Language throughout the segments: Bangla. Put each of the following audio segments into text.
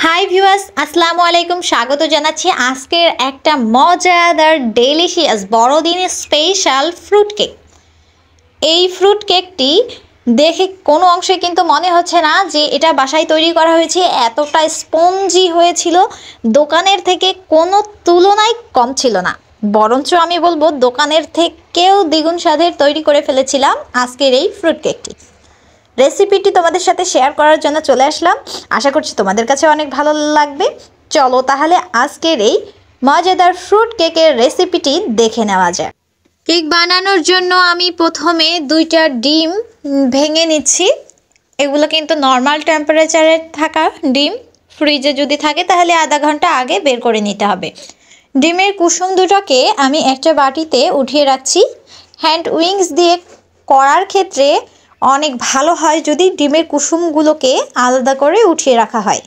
হাই ভিউয়ার্স, আসসালামু আলাইকুম। স্বাগত জানাচ্ছি আজকের একটা মজাদার ডেলিশিয়াস বড়দিনের স্পেশাল ফ্রুট কেক। এই ফ্রুট কেকটি দেখে কোনো অংশে কিন্তু মনে হচ্ছে না যে এটা বাসায় তৈরি করা হয়েছে। এতটা স্পঞ্জি হয়েছিল, দোকানের থেকে কোনো তুলনায় কম ছিল না, বরঞ্চ আমি বলবো দোকানের থেকেও দ্বিগুণ স্বাদের তৈরি করে ফেলেছিলাম আজকের এই ফ্রুট কেকটি। রেসিপিটি তোমাদের সাথে শেয়ার করার জন্য চলে আসলাম। আশা করছি তোমাদের কাছে অনেক ভালো লাগবে। চলো তাহলে আজকের এই মজাদার ফ্রুট কেকের রেসিপিটি দেখে নেওয়া যায়। কেক বানানোর জন্য আমি প্রথমে 2টা ডিম ভেঙে নিচ্ছি। এগুলো কিন্তু নর্মাল টেম্পারেচারে থাকা ডিম, ফ্রিজে যদি থাকে তাহলে আধা ঘন্টা আগে বের করে নিতে হবে। ডিমের কুসুম দুটোকে আমি একটা বাটিতে উঠিয়ে রাখছি। হ্যান্ড উইংস দিয়ে করার ক্ষেত্রে অনেক ভালো হয় যদি ডিমের কুসুমগুলোকে আলাদা করে উঠিয়ে রাখা হয়।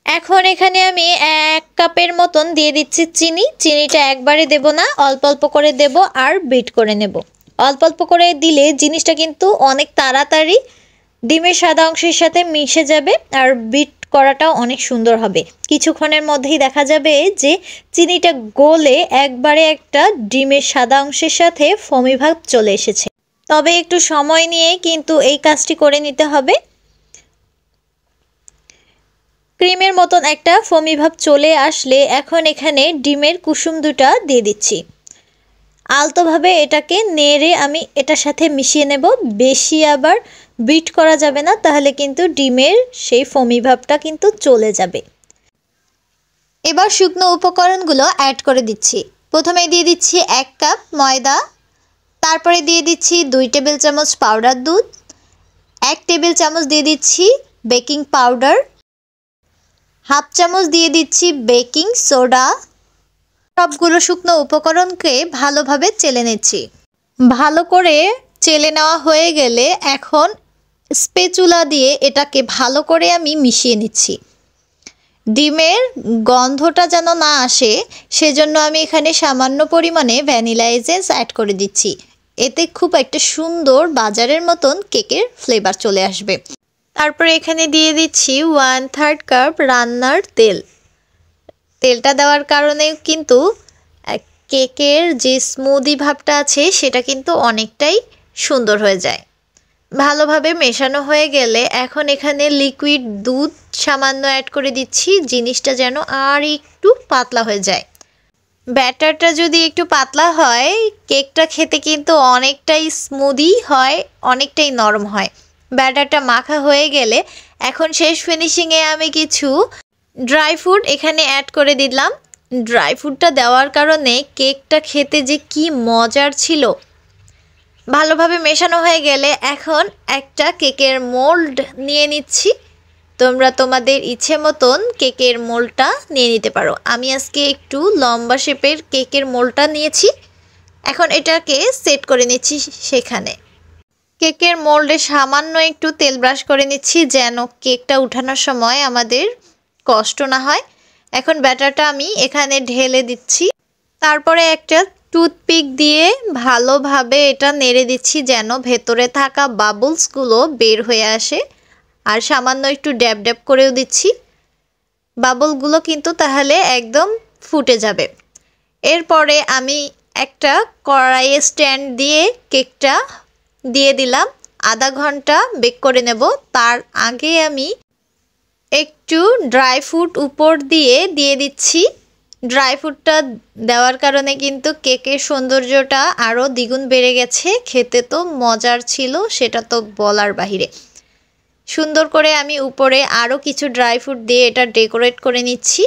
এখন এখানে আমি 1 কাপের মতন দিয়ে দিচ্ছি চিনি। চিনিটা একবারে দেব না, অল্প অল্প করে দেব আর বিট করে নেব। অল্প অল্প করে দিলে জিনিসটা কিন্তু অনেক তাড়াতাড়ি ডিমের সাদা অংশের সাথে মিশে যাবে আর বিট করাটাও অনেক সুন্দর হবে। কিছুক্ষণের মধ্যেই দেখা যাবে যে চিনিটা গলে একবারে একটা ডিমের সাদা অংশের সাথে ফোমি ভাব চলে এসেছে। তবে একটু সময় নিয়ে কিন্তু এই কাজটি করে নিতে হবে। ক্রিমের মতন একটা ফোমি ভাব চলে আসলে এখন এখানে ডিমের কুসুম দুটা দিয়ে দিচ্ছি। আলতোভাবে এটাকে নেড়ে আমি এটার সাথে মিশিয়ে নেব। বেশি আবার বিট করা যাবে না, তাহলে কিন্তু ডিমের সেই ফোমি ভাবটা কিন্তু চলে যাবে। এবার শুকনো উপকরণগুলো অ্যাড করে দিচ্ছি। প্রথমে দিয়ে দিচ্ছি 1 কাপ ময়দা, তারপরে দিয়ে দিচ্ছি 2 টেবিল চামচ পাউডার দুধ, 1 টেবিল চামচ দিয়ে দিচ্ছি বেকিং পাউডার, হাফ চামচ দিয়ে দিচ্ছি বেকিং সোডা। সবগুলো শুকনো উপকরণকে ভালোভাবে চেলে নিচ্ছি। ভালো করে চেলে নেওয়া হয়ে গেলে এখন স্প্যাচুলা দিয়ে এটাকে ভালো করে আমি মিশিয়ে নিচ্ছি। ডিমের গন্ধটা যেন না আসে সেজন্য আমি এখানে সামান্য পরিমাণে ভ্যানিলা এসেন্স অ্যাড করে দিচ্ছি। এতে খুব একটা সুন্দর বাজারের মতন কেকের ফ্লেভার চলে আসবে। তারপরে এখানে দিয়ে দিচ্ছি 1/3 কাপ রান্নার তেল। তেলটা দেওয়ার কারণে কিন্তু কেকের যে স্মুদি ভাবটা আছে সেটা কিন্তু অনেকটাই সুন্দর হয়ে যায়। ভালোভাবে মেশানো হয়ে গেলে এখন এখানে লিকুইড দুধ সামান্য অ্যাড করে দিচ্ছি, জিনিসটা যেন আর একটু পাতলা হয়ে যায়। ব্যাটারটা যদি একটু পাতলা হয় কেকটা খেতে কিন্তু অনেকটাই স্মুদি হয়, অনেকটাই নরম হয়। ব্যাটারটা মাখা হয়ে গেলে এখন শেষ ফিনিশিংয়ে আমি কিছু ড্রাই ফ্রুট এখানে অ্যাড করে দিলাম। ড্রাই ফ্রুটটা দেওয়ার কারণে কেকটা খেতে যে কি মজার ছিল। ভালোভাবে মেশানো হয়ে গেলে এখন একটা কেকের মোল্ড নিয়ে নিচ্ছি। তোমরা তোমাদের ইচ্ছে মতন কেকের মোল্ডটা নিয়ে নিতে পারো। আমি আজকে একটু লম্বা শেপের কেকের মোল্ডটা নিয়েছি। এখন এটাকে সেট করে নিচ্ছি সেখানে। কেকের মোল্ডে সামান্য একটু তেল ব্রাশ করে নিচ্ছি যেন কেকটা উঠানোর সময় আমাদের কষ্ট না হয়। এখন ব্যাটারটা আমি এখানে ঢেলে দিচ্ছি। তারপরে একটা টুথপিক দিয়ে ভালোভাবে এটা নেড়ে দিচ্ছি যেন ভেতরে থাকা বাবলসগুলো বের হয়ে আসে। আর সামান্য একটু ড্যাব ড্যাব করেও দিচ্ছি। বাবলগুলো কিন্তু তাহলে একদম ফুটে যাবে। এরপরে আমি একটা কড়াইয়ে স্ট্যান্ড দিয়ে কেকটা দিয়ে দিলাম। আধা ঘন্টা বেক করে নেব। তার আগে আমি একটু ড্রাই ফ্রুট উপর দিয়ে দিচ্ছি। ড্রাই ফ্রুটটা দেওয়ার কারণে কিন্তু কেকের সৌন্দর্যটা আরও দ্বিগুণ বেড়ে গেছে। খেতে তো মজার ছিল, সেটা তো বলার বাহিরে। সুন্দর করে আমি উপরে আরও কিছু ড্রাই ফ্রুট দিয়ে এটা ডেকোরেট করে নিচ্ছি।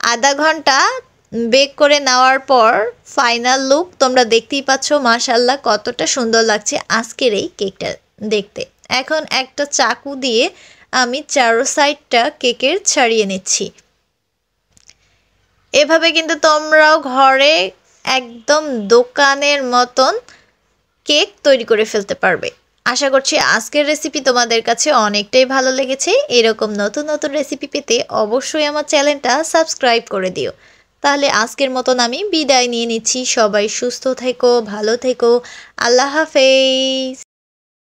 আধা ঘন্টা বেক করে নেওয়ার পর ফাইনাল লুক তোমরা দেখতেই পাচ্ছ। মাশাআল্লাহ কতটা সুন্দর লাগছে আজকের এই কেকটা দেখতে। এখন একটা চাকু দিয়ে আমি চারো সাইডটা কেকের ছাড়িয়ে নিচ্ছি। এভাবে কিন্তু তোমরাও ঘরে একদম দোকানের মতন কেক তৈরি করে ফেলতে পারবে। আশা করছি আজকের রেসিপি তোমাদের কাছে অনেকটাই ভালো লেগেছে। এরকম নতুন নতুন রেসিপি পেতে অবশ্যই আমার চ্যানেলটা সাবস্ক্রাইব করে দিও। তাহলে আজকের মতন আমি বিদায় নিয়ে নিচ্ছি। সবাই সুস্থ থেকো, ভালো থেকো। আল্লাহ হাফেজ।